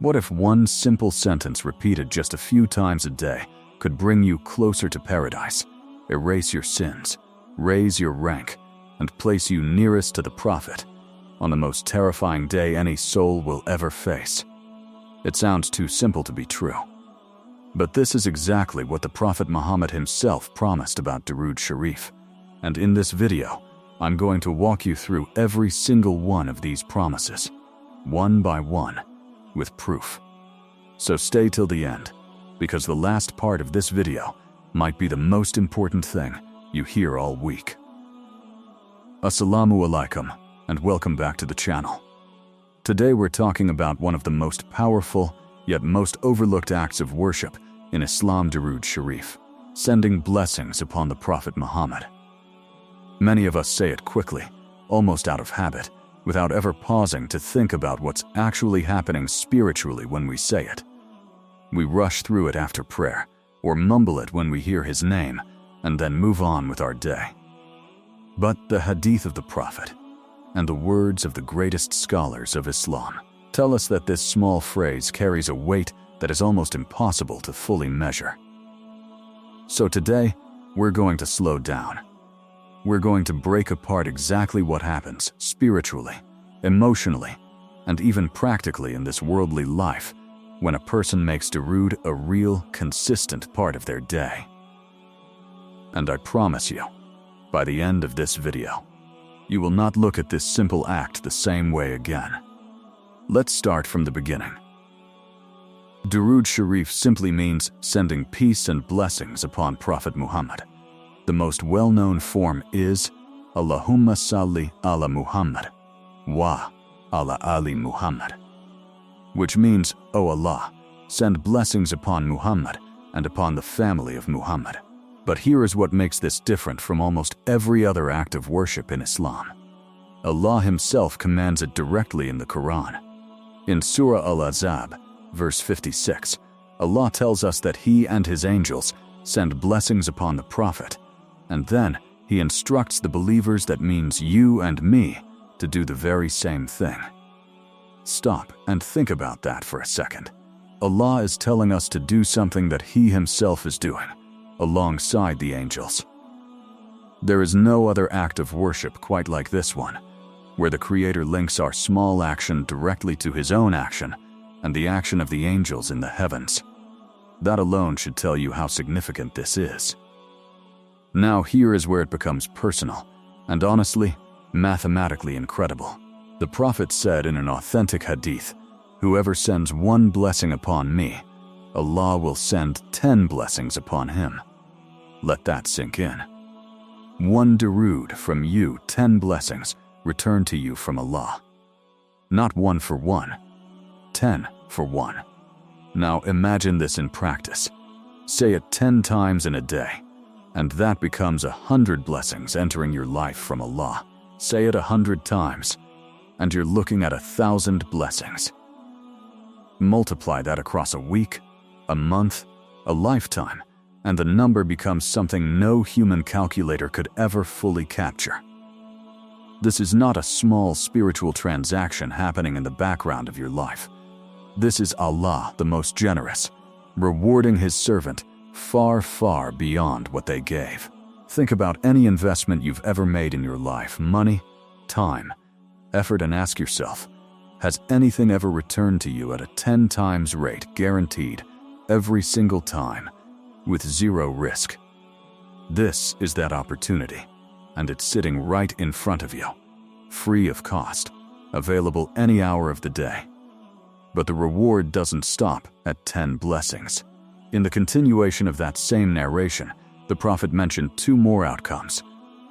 What if one simple sentence repeated just a few times a day could bring you closer to paradise, erase your sins, raise your rank, and place you nearest to the Prophet on the most terrifying day any soul will ever face? It sounds too simple to be true. But this is exactly what the Prophet Muhammad himself promised about Durood Sharif. And in this video, I'm going to walk you through every single one of these promises, one by one, with proof. So stay till the end, because the last part of this video might be the most important thing you hear all week. Assalamu alaikum, and welcome back to the channel. Today we're talking about one of the most powerful, yet most overlooked acts of worship in Islam, Durood Sharif, sending blessings upon the Prophet Muhammad. Many of us say it quickly, almost out of habit, without ever pausing to think about what's actually happening spiritually when we say it. We rush through it after prayer, or mumble it when we hear his name, and then move on with our day. But the Hadith of the Prophet, and the words of the greatest scholars of Islam, tell us that this small phrase carries a weight that is almost impossible to fully measure. So today, we're going to slow down. We're going to break apart exactly what happens spiritually, emotionally, and even practically in this worldly life when a person makes Durood a real, consistent part of their day. And I promise you, by the end of this video, you will not look at this simple act the same way again. Let's start from the beginning. Durood Sharif simply means sending peace and blessings upon Prophet Muhammad. The most well-known form is Allahumma salli ala Muhammad wa ala ali Muhammad, which means, O Allah, send blessings upon Muhammad and upon the family of Muhammad. But here is what makes this different from almost every other act of worship in Islam. Allah himself commands it directly in the Quran. In Surah Al-Ahzab, verse 56, Allah tells us that He and His angels send blessings upon the Prophet, and then He instructs the believers, that means you and me, to do the very same thing. Stop and think about that for a second. Allah is telling us to do something that He Himself is doing, alongside the angels. There is no other act of worship quite like this one, where the Creator links our small action directly to His own action and the action of the angels in the heavens. That alone should tell you how significant this is. Now here is where it becomes personal, and honestly, mathematically incredible. The Prophet said in an authentic hadith, "Whoever sends one blessing upon me, Allah will send 10 blessings upon him." Let that sink in. One Durood from you, 10 blessings return to you from Allah. Not 1 for 1, 10 for 1. Now imagine this in practice. Say it 10 times in a day, and that becomes 100 blessings entering your life from Allah. Say it 100 times, and you're looking at 1,000 blessings. Multiply that across a week, a month, a lifetime, and the number becomes something no human calculator could ever fully capture. This is not a small spiritual transaction happening in the background of your life. This is Allah, the most generous, rewarding His servant far, far beyond what they gave. Think about any investment you've ever made in your life, money, time, effort, and ask yourself, has anything ever returned to you at a 10 times rate, guaranteed, every single time, with zero risk? This is that opportunity, and it's sitting right in front of you, free of cost, available any hour of the day. But the reward doesn't stop at 10 blessings. In the continuation of that same narration, the Prophet mentioned 2 more outcomes.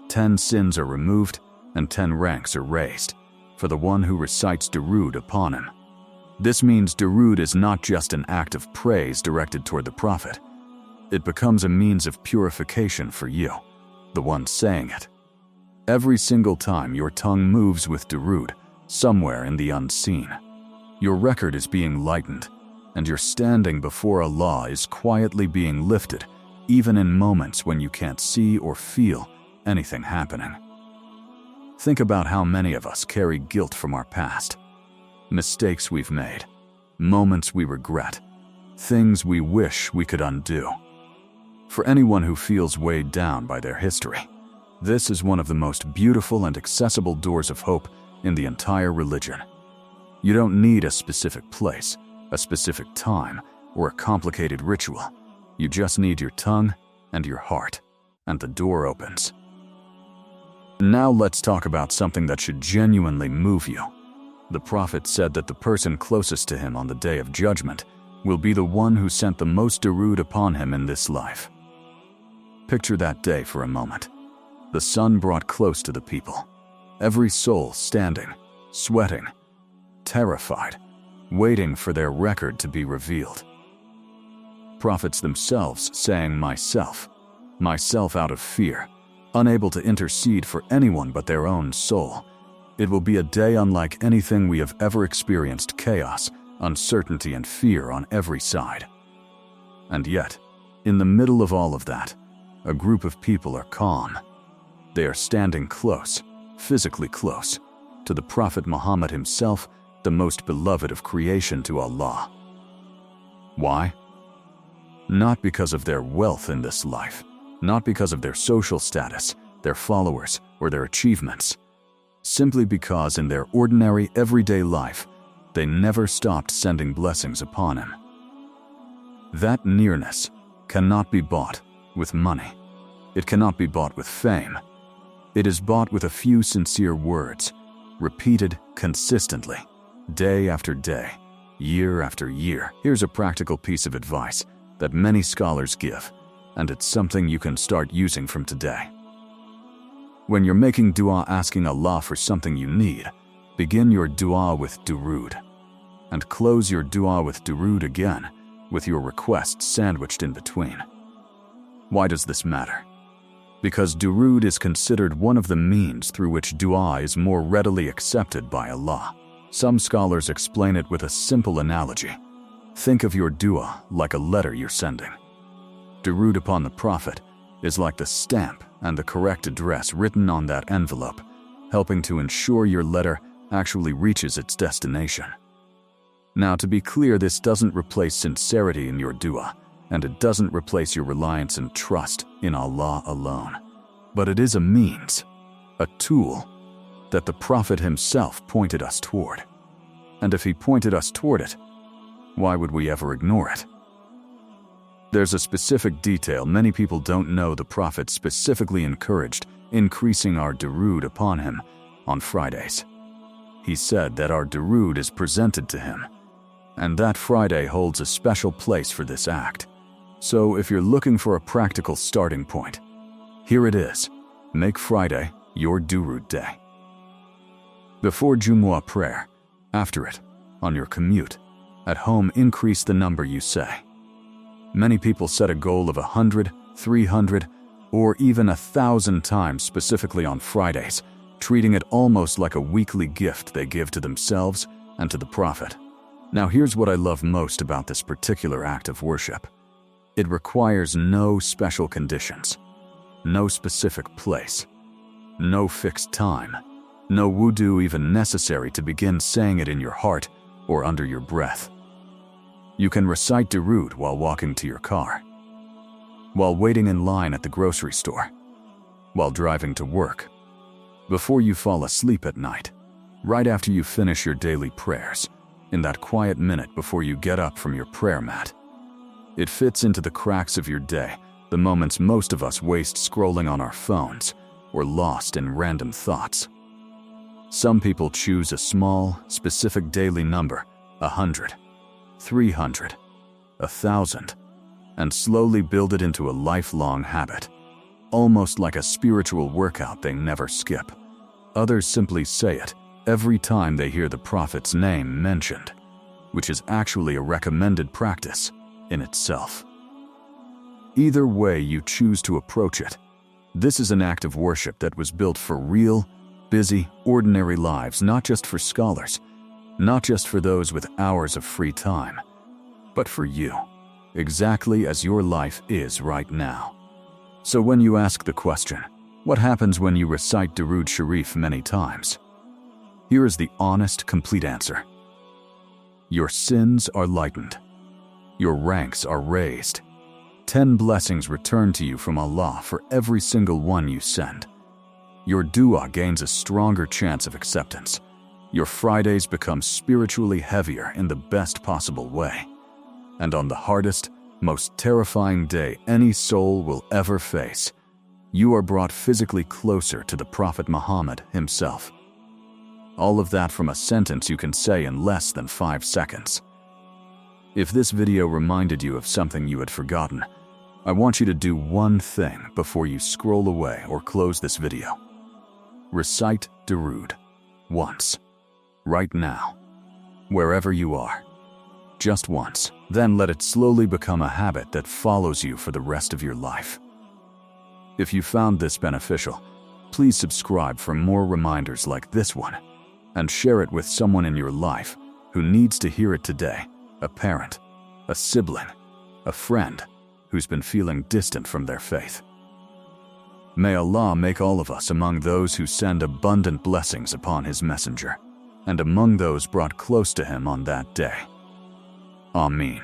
10 sins are removed, and 10 ranks are raised, for the one who recites Durood upon him. This means Durood is not just an act of praise directed toward the Prophet. It becomes a means of purification for you, the one saying it. Every single time your tongue moves with Durood, somewhere in the unseen, your record is being lightened, and your standing before Allah is quietly being lifted, even in moments when you can't see or feel anything happening. Think about how many of us carry guilt from our past, mistakes we've made, moments we regret, things we wish we could undo. For anyone who feels weighed down by their history, this is one of the most beautiful and accessible doors of hope in the entire religion. You don't need a specific place, a specific time, or a complicated ritual. You just need your tongue and your heart, and the door opens. Now let's talk about something that should genuinely move you. The Prophet said that the person closest to him on the Day of Judgment will be the one who sent the most durood upon him in this life. Picture that day for a moment. The sun brought close to the people, every soul standing, sweating, terrified, waiting for their record to be revealed. Prophets themselves saying, myself out of fear, unable to intercede for anyone but their own soul. It will be a day unlike anything we have ever experienced, chaos, uncertainty, and fear on every side. And yet, in the middle of all of that, a group of people are calm. They are standing close, physically close, to the Prophet Muhammad himself, the most beloved of creation to Allah. Why? Not because of their wealth in this life, not because of their social status, their followers, or their achievements. Simply because in their ordinary, everyday life, they never stopped sending blessings upon him. That nearness cannot be bought with money. It cannot be bought with fame. It is bought with a few sincere words, repeated consistently, day after day, year after year. Here's a practical piece of advice that many scholars give, and it's something you can start using from today. When you're making dua asking Allah for something you need, begin your dua with durood, and close your dua with durood again, with your request sandwiched in between. Why does this matter? Because durood is considered one of the means through which dua is more readily accepted by Allah. Some scholars explain it with a simple analogy. Think of your dua like a letter you're sending. Durood upon the Prophet is like the stamp and the correct address written on that envelope, helping to ensure your letter actually reaches its destination. Now, to be clear, this doesn't replace sincerity in your dua, and it doesn't replace your reliance and trust in Allah alone. But it is a means, a tool, that the Prophet himself pointed us toward. And if he pointed us toward it, why would we ever ignore it? There's a specific detail many people don't know. The Prophet specifically encouraged increasing our durood upon him on Fridays. He said that our durood is presented to him, and that Friday holds a special place for this act. So if you're looking for a practical starting point, here it is. Make Friday your durood day. Before Jumu'ah prayer, after it, on your commute, at home, increase the number you say. Many people set a goal of 100, 300, or even 1,000 times specifically on Fridays, treating it almost like a weekly gift they give to themselves and to the Prophet. Now here's what I love most about this particular act of worship. It requires no special conditions, no specific place, no fixed time, no wudu even necessary to begin saying it in your heart or under your breath. You can recite durood while walking to your car, while waiting in line at the grocery store, while driving to work, before you fall asleep at night, right after you finish your daily prayers, in that quiet minute before you get up from your prayer mat. It fits into the cracks of your day, the moments most of us waste scrolling on our phones or lost in random thoughts. Some people choose a small, specific daily number, 100, 300, 1,000, and slowly build it into a lifelong habit, almost like a spiritual workout they never skip. Others simply say it every time they hear the Prophet's name mentioned, which is actually a recommended practice in itself. Either way you choose to approach it, this is an act of worship that was built for real, busy, ordinary lives, not just for scholars, not just for those with hours of free time, but for you, exactly as your life is right now. So when you ask the question, what happens when you recite Durood Sharif many times? Here is the honest, complete answer. Your sins are lightened. Your ranks are raised. 10 blessings return to you from Allah for every single one you send. Your dua gains a stronger chance of acceptance. Your Fridays become spiritually heavier in the best possible way. And on the hardest, most terrifying day any soul will ever face, you are brought physically closer to the Prophet Muhammad himself. All of that from a sentence you can say in less than 5 seconds. If this video reminded you of something you had forgotten, I want you to do one thing before you scroll away or close this video. Recite Durood once, right now, wherever you are. Just once, then let it slowly become a habit that follows you for the rest of your life. If you found this beneficial, please subscribe for more reminders like this one, and share it with someone in your life who needs to hear it today, a parent, a sibling, a friend who's been feeling distant from their faith. May Allah make all of us among those who send abundant blessings upon His messenger, and among those brought close to Him on that day. Ameen.